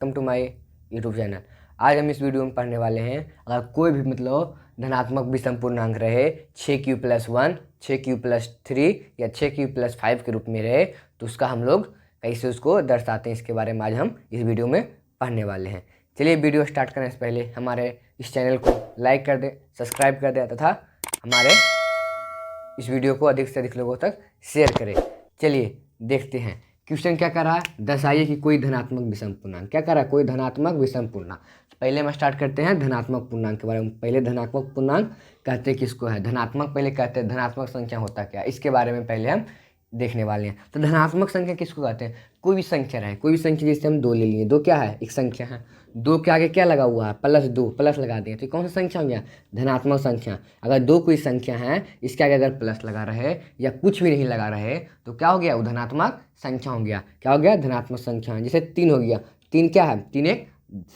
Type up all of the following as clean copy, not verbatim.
Welcome to my YouTube channel. आज हम इस वीडियो में पढ़ने वाले हैं, अगर कोई भी मतलब धनात्मक विषम पूर्णांक रहे 6q+1, 6q+3 या 6q+5 के रूप में रहे तो उसका हम लोग कैसे उसको दर्शाते हैं, इसके बारे में आज हम इस वीडियो में पढ़ने वाले हैं। चलिए वीडियो स्टार्ट करने से पहले हमारे इस चैनल को लाइक कर दें, सब्सक्राइब कर दें तथा हमारे इस वीडियो को अधिक से अधिक लोगों तक शेयर करें। चलिए देखते हैं क्वेश्चन क्या कर रहा है। दर्शाइए कि कोई धनात्मक विषम पूर्णांक, क्या कर रहा है, कोई धनात्मक विषम पूर्णांक। पहले हम स्टार्ट करते हैं धनात्मक पूर्णांक के बारे में। पहले धनात्मक पूर्णांक कहते किसको है, धनात्मक पहले कहते हैं धनात्मक संख्या होता क्या, इसके बारे में पहले हम देखने वाले हैं। तो धनात्मक संख्या किसको कहते हैं, कोई भी संख्या रहे, कोई भी संख्या जैसे हम 2 ले लिए, 2 क्या है, एक संख्या है, 2 के आगे क्या लगा हुआ है, +2, प्लस लगा दिए तो कौन सा संख्या हो गया, धनात्मक संख्या। अगर 2 कोई संख्या है, इसके आगे अगर प्लस लगा रहे या कुछ भी नहीं लगा रहे तो क्या हो गया, वो धनात्मक संख्या हो गया। क्या हो गया, धनात्मक संख्या। जैसे 3 हो गया, 3 क्या है, 3 एक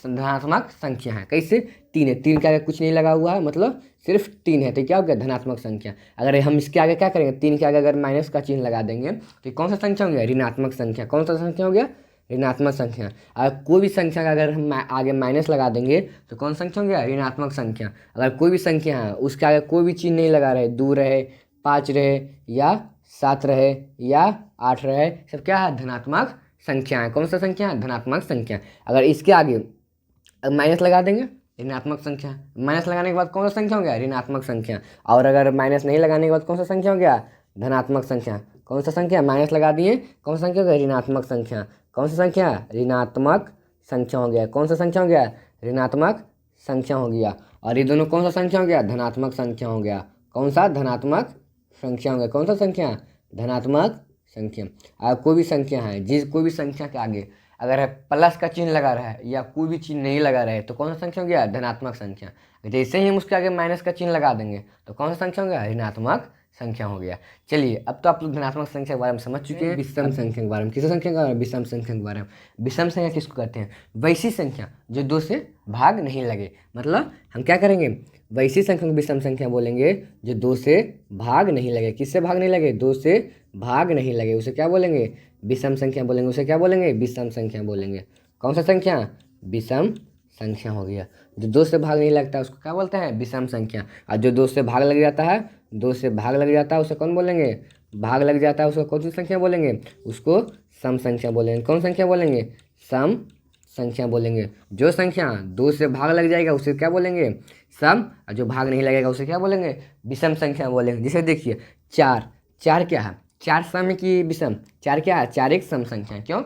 धनात्मक संख्या है। कैसे, 3 है, 3 के आगे कुछ नहीं लगा हुआ है, मतलब सिर्फ 3 है, तो क्या हो गया, धनात्मक संख्या। अगर हम इसके आगे क्या करेंगे, 3 के आगे अगर माइनस का चिन्ह लगा देंगे तो कौन सा संख्या हो गया, ऋणात्मक संख्या। कौन सा संख्या हो गया, ऋणात्मक संख्या। अगर कोई भी संख्या का अगर हम आगे माइनस लगा देंगे तो कौन संख्या हो गया, ऋणात्मक संख्या। अगर कोई भी संख्या है उसके आगे कोई भी चिन्ह नहीं लगा रहे, 2 रहे, 5 रहे या 7 रहे या 8 रहे, सब क्या है, धनात्मक संख्या है। कौन सा संख्या है, धनात्मक संख्या। अगर इसके आगे माइनस लगा देंगे, ऋणात्मक संख्या। माइनस लगाने के बाद कौन सा संख्या हो गया, ऋणात्मक संख्या। और अगर माइनस नहीं लगाने के बाद कौन सा संख्या हो गया, धनात्मक संख्या। कौन सा संख्या, माइनस लगा दिए, कौन सा संख्या हो गया, ऋणात्मक संख्या। कौन सा संख्या, ऋणात्मक संख्या हो गया। कौन सा संख्या हो गया, ऋणात्मक संख्या हो गया। और ये दोनों कौन सा संख्या हो गया, धनात्मक संख्या हो गया। कौन सा, धनात्मक संख्या हो गया। कौन सा संख्या, धनात्मक संख्या। अगर कोई भी संख्या है, जिस कोई भी संख्या के आगे अगर प्लस का चिन्ह लगा रहा है या कोई भी चिन्ह नहीं लगा रहा है तो कौन सा संख्या हो गया, धनात्मक संख्या। जैसे ही हम उसके आगे माइनस का चिन्ह लगा देंगे तो कौन सा संख्या हो गया, ऋणात्मक संख्या हो गया। चलिए अब तो आप लोग धनात्मक संख्या के बारे में समझ चुके हैं। विषम संख्या के बारे में, किस संख्या के बारे में, विषम संख्या के बारे में। विषम संख्या किसको कहते हैं, वैसी संख्या जो 2 से भाग नहीं लगे। मतलब हम क्या करेंगे, वैसी संख्या को विषम संख्या बोलेंगे जो 2 से भाग नहीं लगे। किससे भाग नहीं लगे, 2 से भाग नहीं लगे, उसे क्या बोलेंगे, विषम संख्या बोलेंगे। उसे क्या बोलेंगे, विषम संख्या बोलेंगे। कौन सा संख्या, विषम संख्या हो गया। जो 2 से भाग नहीं लगता उसको क्या बोलते हैं, विषम संख्या। और जो 2 से भाग लग जाता है, 2 से भाग लग जाता है उसे कौन बोलेंगे, भाग लग जाता है उसको कौन सी संख्या बोलेंगे, उसको सम संख्या बोलेंगे। कौन संख्या बोलेंगे, सम संख्या बोलेंगे। जो संख्या 2 से भाग लग जाएगा उसे क्या बोलेंगे, सम। और जो भाग नहीं लगेगा उसे क्या बोलेंगे, विषम संख्या बोलेंगे। जैसे देखिए 4, 4 क्या है, 4 सम की विषम। 4 क्या है, 4 एक सम संख्या है। क्यों,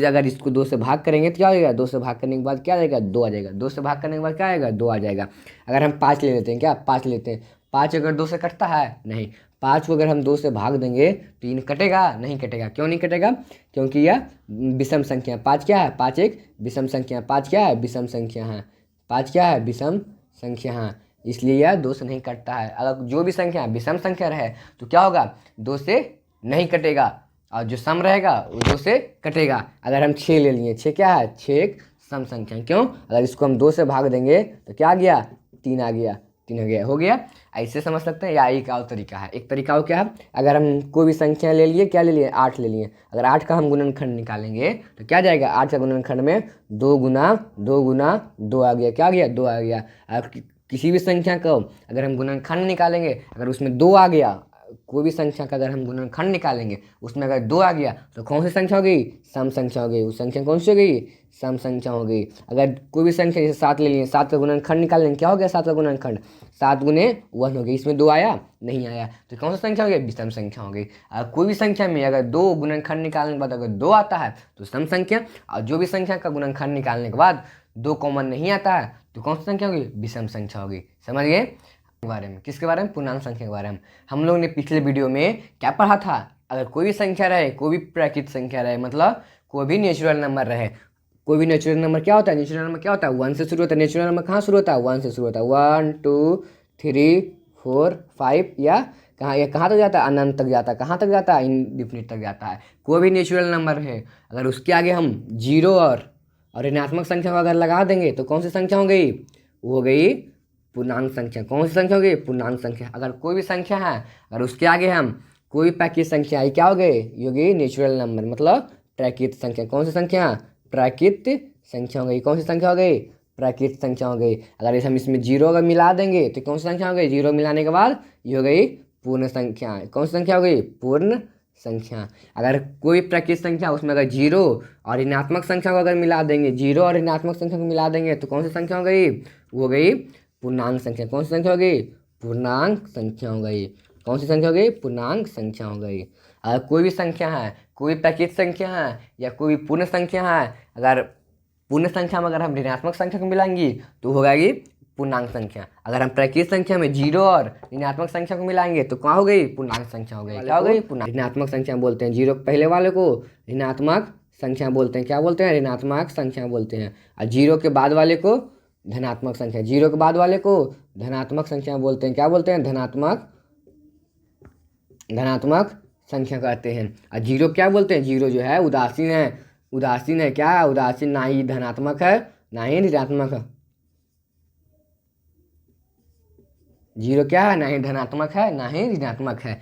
अगर इसको 2 से भाग करेंगे तो क्या हो जाएगा, 2 से भाग करने के बाद क्या आ जाएगा, 2 आ जाएगा। 2 से भाग करने के बाद क्या आएगा, 2 आ जाएगा। अगर हम 5 ले लेते हैं, क्या 5 लेते हैं, 5 अगर 2 से कटता है, नहीं। 5 को अगर हम 2 से भाग देंगे तो इन कटेगा, नहीं कटेगा। क्यों नहीं कटेगा, क्योंकि यह विषम संख्या। 5 क्या है, 5 एक विषम संख्या। 5 क्या है, विषम संख्या है। 5 क्या है, विषम संख्या है, इसलिए यह 2 से नहीं कटता है। अगर जो भी संख्या विषम संख्या रहे तो क्या होगा, 2 से नहीं कटेगा। और जो सम रहेगा वो 2 से कटेगा। अगर हम 6 ले लिए, 6 क्या है, 6 एक सम संख्या। क्यों, अगर इसको हम 2 से भाग देंगे तो क्या आ गया, 3 आ गया, 3 हो गया। ऐसे समझ सकते हैं। या एक और तरीका है, एक तरीका हो क्या है, अगर हम कोई भी संख्या ले लिए, क्या ले लिए, 8 ले लिए। अगर 8 का हम गुणनखंड निकालेंगे तो क्या जाएगा, 8 का गुणनखंड में 2 गुना 2 गुना 2 आ गया। क्या आ गया, 2 आ गया। किसी भी संख्या को अगर हम गुणनखंड निकालेंगे, अगर उसमें 2 आ गया, कोई भी संख्या का अगर हम गुणनखंड निकालेंगे उसमें अगर 2 आ गया तो कौन सी संख्या हो गई, सम संख्या हो गई। उस संख्या कौन सी हो गई, सम संख्या हो गई। अगर कोई भी संख्या जैसे 7 ले लिए, 7 का गुणनखंड निकाल लेंगे, क्या हो गया, 7 का गुणनखंड 7 गुने 1 हो गई। इसमें 2 आया, नहीं आया, तो कौन सा संख्या हो गई, विषम संख्या हो गई। कोई भी संख्या में अगर 2 गुणनखंड निकालने के बाद अगर 2 आता है तो सम संख्या। और जो भी संख्या का गुणनखंड निकालने के बाद 2 कॉमन नहीं आता है तो कौन सी संख्या होगी, विषम संख्या होगी। समझ गए के बारे में, किसके बारे में, पूर्णांक संख्या के बारे में। हम लोग ने पिछले वीडियो में क्या पढ़ा था, अगर कोई भी संख्या रहे, कोई भी प्राकृत संख्या रहे, मतलब कोई भी नेचुरल नंबर रहे। कोई भी नेचुरल नंबर क्या होता है, नेचुरल नंबर क्या होता है, 1 से शुरू होता है। नेचुरल नंबर कहाँ शुरू होता है, 1 से शुरू होता है। 1 2 3 4 5 या कहाँ तक जाता है, अनंत तक जाता है। कहाँ तक जाता है, इनडिफिनिट तक जाता है। कोई भी नेचुरल नंबर है, अगर उसके आगे हम 0 और ऋणात्मक संख्या को अगर लगा देंगे तो कौन सी संख्या हो गई, वो हो गई पूर्णांक संख्या। कौन सी संख्या हो गई, पूर्णांक संख्या। अगर कोई भी संख्या है, अगर उसके आगे हम कोई प्राकृत संख्या, ये क्या हो गई, ये हो गई नेचुरल नंबर, मतलब प्राकृत संख्या। कौन सी संख्या, प्राकृत संख्या हो गई। कौन सी संख्या हो गई? प्राकृत संख्या हो गई। अगर हम इसमें जीरो अगर मिला देंगे तो कौन सी संख्या हो गई? जीरो मिलाने के बाद ये हो गई पूर्ण संख्या। कौन सी संख्या हो गई? पूर्ण संख्या। अगर कोई प्राकृत संख्या उसमें अगर जीरो और ऋणात्मक संख्या को अगर मिला देंगे, जीरो और ऋणात्मक संख्या को मिला देंगे तो कौन सी संख्या हो गई? वो हो गई पूर्णांक संख्या। कौन सी संख्या हो गई? पूर्णांक संख्या हो गई। कौन सी संख्या हो गई? पूर्णांक संख्या हो गई। अगर कोई भी संख्या है, कोई प्राकृत संख्या है या कोई पूर्ण संख्या है, अगर पूर्ण संख्या में अगर हम ऋणात्मक संख्या को मिलाएंगी तो हो गई पूर्णांक संख्या। अगर हम प्राकृत संख्या में जीरो और ऋणात्मक संख्या को मिलाएंगे तो क्या हो गई? पूर्णांक संख्या हो गई। क्या हो गई? पूर्णांक। ऋणात्मक संख्या बोलते हैं जीरो पहले वाले को ऋणात्मक संख्या बोलते हैं। क्या बोलते हैं? ऋणात्मक संख्या बोलते हैं। और जीरो के बाद वाले को धनात्मक संख्या, जीरो के बाद वाले को धनात्मक संख्या बोलते हैं। क्या बोलते हैं? धनात्मक संख्या कहते हैं। और जीरो क्या बोलते हैं? जीरो जो है उदासीन है। उदासीन है। क्या? उदासीन, ना ही धनात्मक है ना ही ऋणात्मक है। जीरो क्या है? ना ही धनात्मक है ना ही ऋणात्मक है।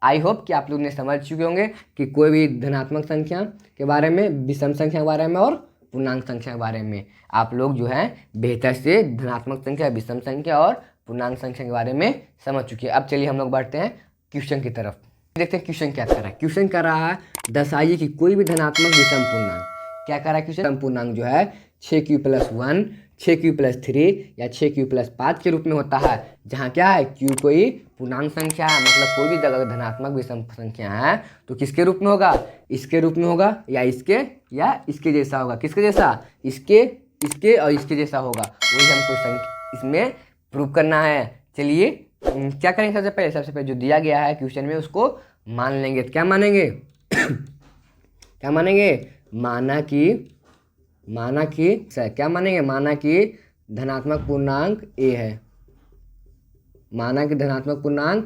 आई होप कि आप लोग ने समझ चुके होंगे कि कोई भी धनात्मक संख्या के बारे में, विषम संख्या के बारे में और पूर्णांक संख्या के बारे में आप लोग जो है बेहतर से धनात्मक संख्या, विषम संख्या और पूर्णांक संख्या के बारे में समझ चुके हैं। अब चलिए हम लोग बढ़ते हैं क्वेश्चन की तरफ। देखते हैं क्वेश्चन क्या कर रहा है। क्वेश्चन कर रहा है दर्शाइए कि कोई भी धनात्मक विषम पूर्णांक, क्या कर रहा है क्वेश्चन? पूर्णांक जो है 6q+1, 6q+3 या 6q+5 के रूप में होता है, जहाँ क्या है q कोई पूर्णांक संख्या है, मतलब कोई भी अगर धनात्मक विषम संख्या है तो किसके रूप में होगा? इसके रूप में होगा या इसके जैसा होगा। किसके जैसा? इसके और इसके जैसा होगा। वही हमको इसमें प्रूव करना है। चलिए क्या करेंगे? सबसे पहले जो दिया गया है क्वेश्चन में उसको मान लेंगे। तो क्या मानेंगे? क्या मानेंगे? माना कि धनात्मक पूर्णांक a है। माना कि धनात्मक पूर्णांक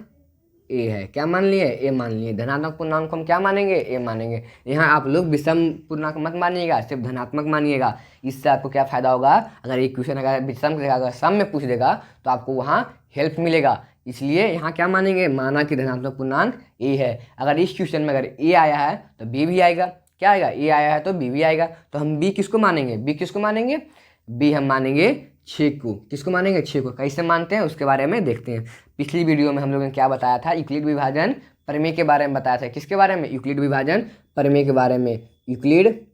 a है। क्या मान लिए? a मान लिए। धनात्मक पूर्णांक को हम क्या मानेंगे? a मानेंगे। यहाँ आप लोग विषम पूर्णांक मत मानिएगा, सिर्फ धनात्मक मानिएगा। इससे आपको क्या फायदा होगा? अगर एक क्वेश्चन अगर विषम की जगह अगर सम में पूछ देगा तो आपको वहाँ हेल्प मिलेगा। इसलिए यहाँ क्या मानेंगे? माना कि धनात्मक पूर्णांक a है। अगर इस क्वेश्चन में अगर a आया है तो b भी आएगा। क्या आएगा? a आया है तो b भी आएगा। तो हम b किसको मानेंगे? b हम मानेंगे 6 को। किसको मानेंगे? 6 को। कैसे मानते हैं उसके बारे में देखते हैं। पिछली वीडियो में हम लोगों ने क्या बताया था? यूक्लिड विभाजन प्रमेय के बारे में बताया था। किसके बारे में? यूक्लिड विभाजन प्रमेय के बारे में। यूक्लिड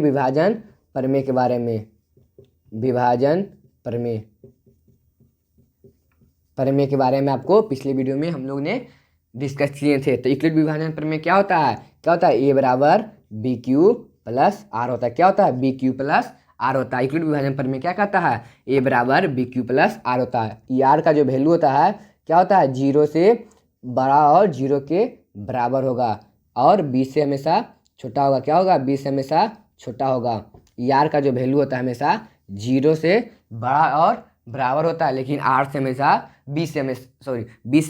विभाजन प्रमेय के बारे में। विभाजन प्रमेय के बारे में आपको पिछले वीडियो में हम लोग ने डिस्कस किए थे। तो यूक्लिड विभाजन प्रमेय क्या होता है? a बराबर bq प्लस r होता है। क्या होता है? bq प्लस r होता है। यूक्लिड विभाजन प्रमेय क्या कहता है? a बराबर bq प्लस r होता है। r का जो वैल्यू होता है क्या होता है? 0 से बड़ा और 0 के बराबर होगा और b से हमेशा छोटा होगा। क्या होगा? b से हमेशा छोटा होगा। r का जो वैल्यू होता है हमेशा 0 से बड़ा और बराबर होता है, लेकिन r से हमेशा b से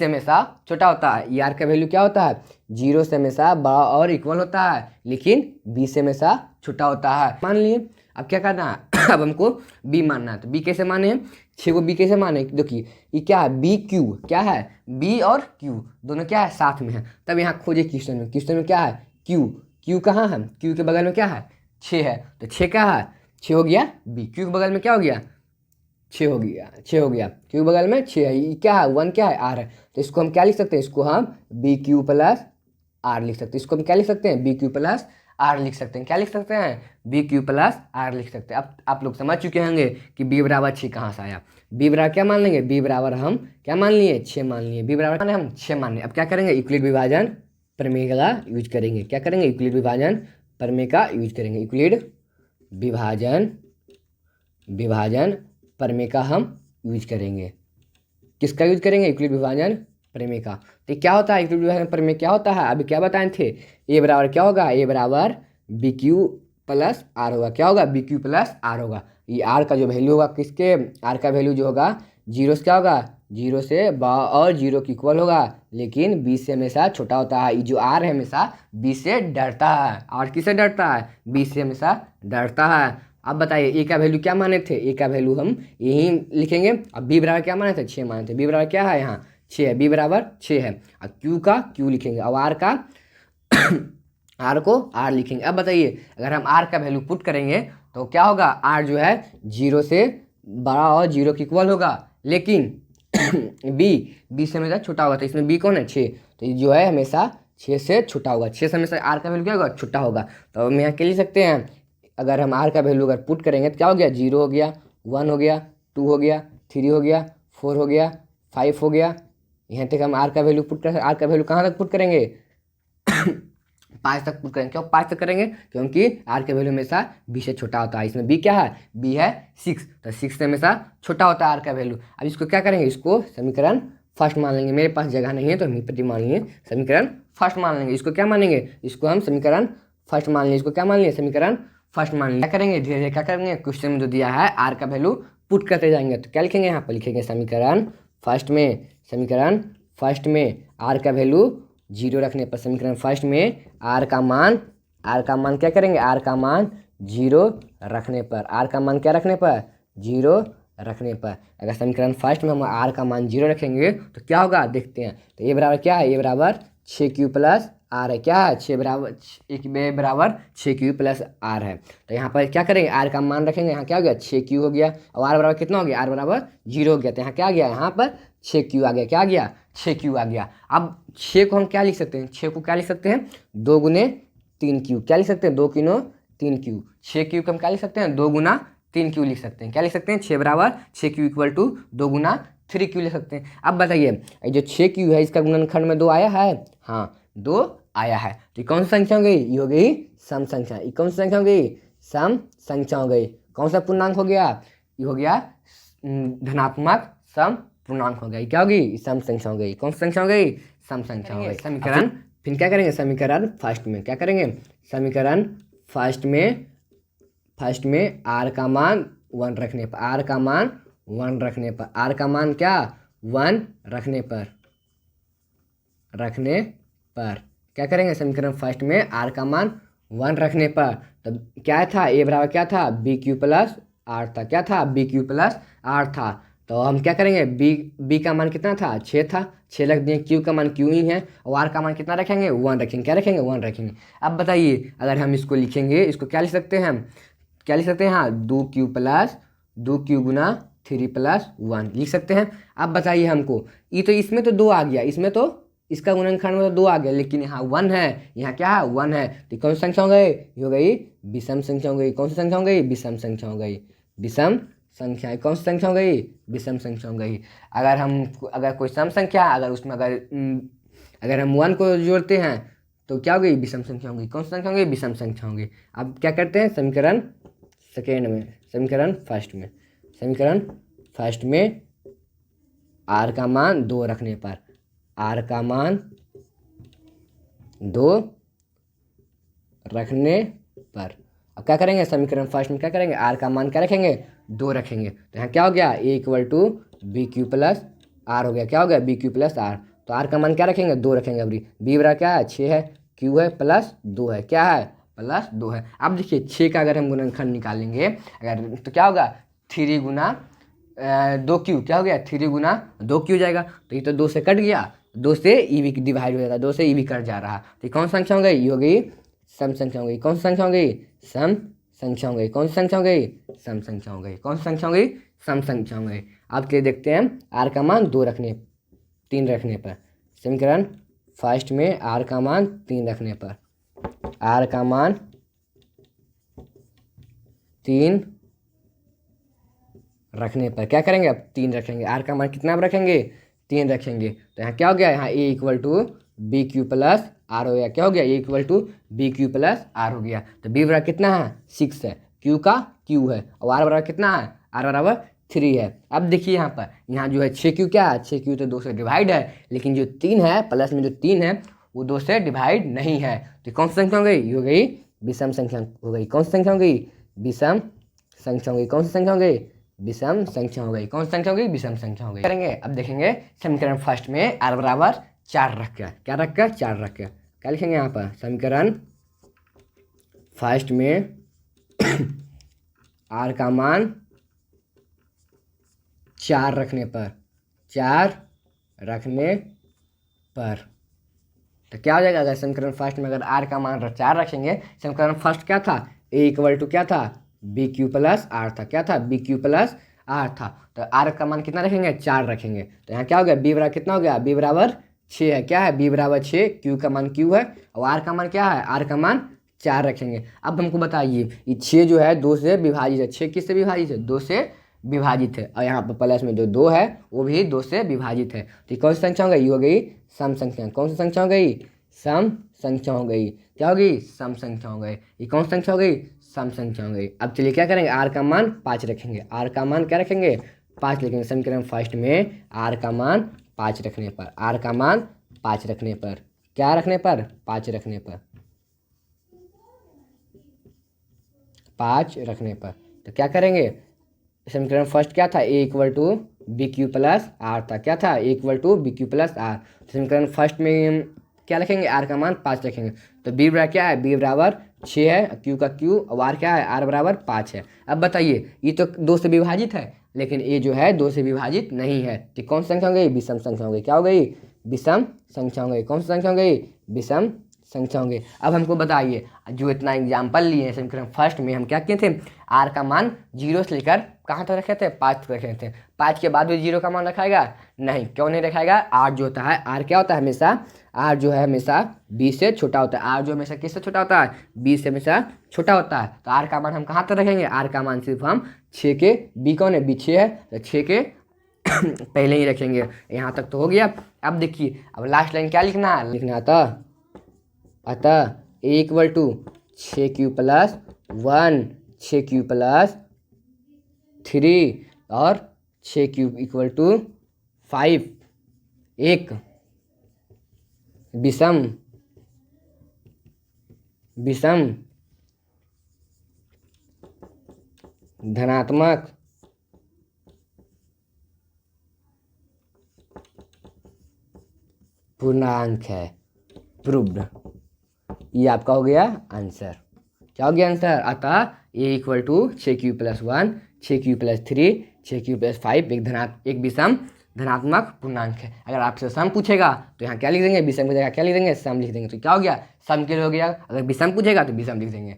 हमेशा छोटा होता है। r का वैल्यू क्या होता है? 0 से हमेशा बड़ा और इक्वल होता है, लेकिन b से हमेशा छोटा होता है। मान लिए। अब क्या करना है? अब हमको b मानना है। तो b कैसे माने हैं? 6 को b कैसे माने? देखिए ये क्या है? b q क्या है? b और q दोनों क्या है? साथ में है। तब यहाँ खोजे क्वेश्चन में क्या है? q कहाँ है? q के बगल में क्या है? 6 है। तो 6 क्या है? 6 हो गया b। q के बगल में क्या हो गया? 6 हो गया। q के बगल में 6 है। ये क्या है? 1 क्या है? r है। तो इसको हम क्या लिख सकते हैं? इसको हम bq प्लस r लिख सकते हैं। इसको हम क्या लिख सकते हैं? bq प्लस r लिख सकते हैं। क्या लिख सकते हैं? bq प्लस r लिख सकते हैं। अब आप लोग समझ चुके होंगे कि b बराबर 6 कहाँ से आया। b बराबर क्या मान लेंगे? b बराबर हम क्या मान लिए? 6 मान लिए। b बराबर हम 6 मान लिए। अब क्या करेंगे? यूक्लिड विभाजन प्रमेय का यूज करेंगे। क्या करेंगे? यूक्लिड विभाजन प्रमेय का यूज करेंगे। यूक्लिड विभाजन प्रमेय का हम यूज करेंगे। किसका यूज करेंगे? यूक्लिड विभाजन प्रमेय का। तो क्या होता है यूक्लिड विभाजन प्रमेय? क्या होता है? अभी क्या बताए थे? a बराबर क्या होगा? a बराबर bq प्लस r होगा। क्या होगा? bq प्लस r होगा। ये r का जो वैल्यू होगा किसके? r का वैल्यू जो होगा 0 से क्या होगा? 0 से बड़ा और 0 के इक्वल होगा, लेकिन b से हमेशा छोटा होता है। ये जो r है हमेशा b से डरता है। r किससे डरता है? b से हमेशा डरता है। अब बताइए a का वैल्यू क्या माने थे? a का वैल्यू हम यही लिखेंगे। अब b बराबर क्या माने थे? 6 माने थे। b बराबर क्या है? यहाँ 6 है। b बराबर 6 है। और q का q लिखेंगे। और r का आर को आर लिखेंगे। अब बताइए अगर हम आर का वैल्यू पुट करेंगे तो क्या होगा, आर जो है 0 से बड़ा और 0 के इक्वल होगा, लेकिन बी से हमेशा छोटा होगा। तो इसमें बी कौन है, 6, तो ये जो है हमेशा 6 से छोटा होगा। 6 से हमेशा आर का वैल्यू क्या होगा, छोटा होगा। तो हम यहाँ क्या लिख सकते हैं, अगर हम आर का वैल्यू अगर पुट करेंगे तो क्या हो गया, 0 हो गया, 1 हो गया, 2 हो गया, 3 हो गया, 4 हो गया, 5 हो गया। यहाँ तक हम आर का वैल्यू पुट कर, आर का वैल्यू कहाँ तक पुट करेंगे 5 तक पुट करेंगे। क्यों 5 तक करेंगे, क्योंकि आर का वैल्यू हमेशा बी से छोटा होता है। इसमें बी क्या है, बी है 6, तो 6 से हमेशा छोटा होता है आर का वैल्यू। अब इसको क्या करेंगे, इसको समीकरण फर्स्ट मान लेंगे। मेरे पास जगह नहीं है तो हम यहीं पर मान लिए समीकरण फर्स्ट मान लेंगे। इसको क्या मानेंगे, इसको हम समीकरण फर्स्ट मान लेंगे। इसको क्या मान लिए, समीकरण फर्स्ट मान लिया। क्या करेंगे, धीरे धीरे क्या करेंगे, क्वेश्चन में जो दिया है आर का वैल्यू पुट करते जाएंगे। तो क्या लिखेंगे, यहाँ पर लिखेंगे समीकरण फर्स्ट में, समीकरण फर्स्ट में आर का वैल्यू 0 रखने पर, समीकरण फर्स्ट में आर का मान क्या करेंगे, आर का मान 0 रखने पर, आर का मान क्या रखने पर, 0 रखने पर। अगर समीकरण फर्स्ट में हम आर का मान 0 रखेंगे तो क्या होगा, देखते हैं। तो ए बराबर क्या है, ए बराबर 6q प्लस आर है। क्या है, 6 बराबर, एक बराबर 6q प्लस आर है। तो यहाँ पर क्या करेंगे, आर का मान रखेंगे। यहाँ क्या हो गया, 6q हो गया, और आर बराबर कितना हो गया, आर बराबर 0 हो गया। तो यहाँ क्या आ गया, यहाँ पर 6q आ गया। क्या आ गया, 6q आ गया। अब 6 को हम क्या लिख सकते हैं, 6 को क्या लिख सकते हैं, 2 गुने 3q। क्या लिख सकते हैं, 2 गुना 3q। 6q को हम क्या लिख सकते हैं, 2 गुना 3q लिख सकते हैं। क्या लिख सकते हैं, 6 बराबर 6q equal to 2 Guna 3q लिख सकते हैं। अब बताइए जो 6q है इसका गुणनखंड में 2 आया है, हाँ 2 आया है। तो ये कौन सी संख्या हो गई, ये हो गई सम संख्या। ये कौन सी संख्या हो गई, सम संख्या हो गई। कौन सा पूर्णांक हो गया, ये हो गया धनात्मक सम पूर्णांक हो गया। ये क्या होगी, सम संख्या हो गई। कौन सी संख्या हो गई, सम संख्या हो गई। समीकरण फिर क्या करेंगे, समीकरण फर्स्ट में क्या करेंगे, समीकरण फर्स्ट में आर का मान 1 रखने पर, आर का मान 1 रखने पर, आर का मान क्या 1 रखने पर क्या करेंगे, समीकरण फर्स्ट में आर का मान 1 रखने पर। तब क्या था, ए बराबर क्या था, बी क्यू प्लस आर था। क्या था, बी क्यू प्लस आर था। तो हम क्या करेंगे, बी का मान कितना था, 6 था, 6 रख दिए। क्यू का मान क्यू ही है, और आर का मान कितना रखेंगे, 1 रखेंगे। क्या रखेंगे, 1 रखेंगे। अब बताइए अगर हम इसको लिखेंगे, इसको क्या लिख सकते हैं हम, क्या लिख सकते हैं, हाँ 2q गुना 3 प्लस 1 लिख सकते हैं। अब बताइए हमको, ये तो इसमें तो 2 आ गया, इसमें तो इसका गुणनखंड में तो 2 आ गया, लेकिन यहाँ 1 है, यहाँ क्या है 1 है। तो कौन सी संख्या हो गई, ये हो गई विषम संख्या हो गई। कौन सी संख्या हो गई, विषम संख्या हो गई। विषम संख्या कौन सी संख्या हो गई, विषम संख्या हो गई। अगर कोई सम संख्या, अगर उसमें अगर हम 1 को जोड़ते हैं तो क्या हो गई, विषम संख्या होगी। कौन सी संख्या होगी, विषम संख्या होगी। अब क्या करते हैं, समीकरण समीकरण फर्स्ट में आर का मान 2 रखने पर, आर का मान 2 रखने पर अब क्या करेंगे, समीकरण फर्स्ट में क्या करेंगे, आर का मान क्या रखेंगे, 2 रखेंगे। तो यहाँ क्या हो गया, A equal to B Q plus R हो गया। क्या हो गया, बी क्यू प्लस आर। तो आर का मान क्या रखेंगे, 2 रखेंगे। अभी बी बराबर क्या है, 6 है, क्यू है प्लस 2 है। क्या है, प्लस 2 है। अब देखिए 6 का अगर हम गुणनखंड निकालेंगे अगर, तो क्या होगा, 3 गुना 2q। क्या हो गया, 3 गुना 2q जाएगा। तो ये तो 2 से कट गया, 2 से ई भी डिवाइड हो जाएगा, 2 से ई भी कट जा रहा। तो कौन सी संख्या हो गई, ये हो गई सम संख्या हो गई। कौन सी संख्या हो गई, सम संख्या हो गई। कौन सी संख्या हो गई, सम संख्या हो गई। कौन सी संख्या हो गई, सम संख्या हो गई। अब क्या देखते हैं, आर का मान 3 रखने पर, समीकरण फर्स्ट में आर का मान 3 रखने पर, आर का मान 3 रखने पर क्या करेंगे, अब 3 रखेंगे। आर का मान कितना रखेंगे, 3 रखेंगे। तो यहाँ क्या हो गया, यहाँ A equal to B Q plus R हो गया। क्या हो गया, A equal to B Q plus R हो गया। तो बी बराबर कितना है, 6 है, क्यू का क्यू है, और आर बराबर कितना है, आर बराबर 3 है। अब देखिए यहाँ पर, यहाँ जो है 6q क्या है, 6q तो 2 से डिवाइड है, लेकिन जो 3 है प्लस में जो 3 है वो 2 से डिवाइड नहीं है। तो कौन सी संख्या हो गई, ये हो गई विषम संख्या हो गई। कौन सी संख्या हो गई, विषम संख्या हो गई। कौन सी संख्या हो गई, विषम संख्या हो गई। कौन सी संख्या हो गई, विषम संख्या हो गई। करेंगे अब देखेंगे समीकरण फर्स्ट में आर बराबर 4 रख कर, क्या रख कर, 4 रख कर क्या लिखेंगे यहाँ पर, समीकरण फर्स्ट में आर का मान 4 रखने पर, 4 रखने पर तो क्या हो जाएगा, अगर समीकरण फर्स्ट में अगर आर का मान 4 रखेंगे, समीकरण फर्स्ट क्या था, ए इक्वल टू क्या था, बी क्यू प्लस आर था, क्या था, बी क्यू प्लस आर था। तो आर का मान कितना रखेंगे, 4 रखेंगे। तो यहाँ क्या हो गया, बी बराबर कितना हो गया, बी बराबर 6 है, क्या है, बी बराबर 6, क्यू का मान क्यू है और आर का मान क्या है, आर का मान 4 रखेंगे। अब हमको बताइए ये 6 जो है 2 से विभाजित है, 6 किससे विभाजित है, 2 से विभाजित है, और यहाँ पर प्लस में जो 2 है वो भी 2 से विभाजित है। तो कौन सी संख्या हो गई, ये हो गई सम संख्या। कौन सी संख्या हो गई, सम संख्या हो गई। क्या हो गई, सम संख्या हो गई। ये कौन सी संख्या हो गई, सम संख्या हो गई। अब चलिए क्या करेंगे, आर का मान 5 रखेंगे, आर का मान क्या रखेंगे, 5 लिखेंगे। समीकरण फर्स्ट में आर का मान 5 रखने पर, आर का मान 5 रखने पर, क्या रखने पर, 5 रखने पर, 5 रखने पर। तो क्या करेंगे, समीकरण फर्स्ट क्या था, A equal to B Q plus R था, क्या था, A equal to B Q plus R. समीकरण फर्स्ट में क्या रखेंगे, आर का मान 5 रखेंगे। तो बी बराबर क्या है, बी बराबर 6 है, क्यू का क्यू, और आर क्या है, आर बराबर 5 है। अब बताइए ये तो 2 से विभाजित है, लेकिन ये जो है 2 से विभाजित नहीं है। तो कौन सी संख्या हो गई, विषम संख्या हो गई। क्या हो गई, विषम संख्या हो गई। कौन सी संख्या हो गई, विषम संख्या होंगे। अब हमको बताइए, जो इतना एग्जाम्पल लिए हैं समीकरण फर्स्ट में, हम क्या किए थे, आर का मान 0 से लेकर कहाँ तक रखे थे, 5 तक रखे थे। 5 के बाद भी 0 का मान रखाएगा, नहीं, क्यों नहीं रखाएगा, आर जो होता है, आर क्या होता है हमेशा, आर जो है हमेशा 20 से छोटा होता है। आर जो हमेशा किससे छोटा होता है, 20 से हमेशा छोटा होता है। तो आर का मान हम कहाँ तक रखेंगे, आर का मान सिर्फ हम 6 के, बी कौन है, बी 6 है, तो 6 के पहले ही रखेंगे। यहाँ तक तो हो गया। अब देखिए, अब लास्ट लाइन क्या लिखना है, लिखना आता, अतः A equal to 6q plus 1, 6q plus 3 और 6q इक्वल टू 5 एक विषम धनात्मक पूर्णांक है, प्रूव्ड। ये आपका हो गया आंसर। क्या हो गया आंसर, अतः A equal to 6q plus 1, 6q plus 3, 6q plus 5 एक विषम धनात्मक पूर्णांक है। अगर आपसे सम पूछेगा तो यहाँ क्या लिख देंगे, विषम की जगह क्या लिख देंगे, सम लिख देंगे। तो क्या हो गया, सम के लिए हो गया। अगर विषम पूछेगा तो विषम लिख देंगे।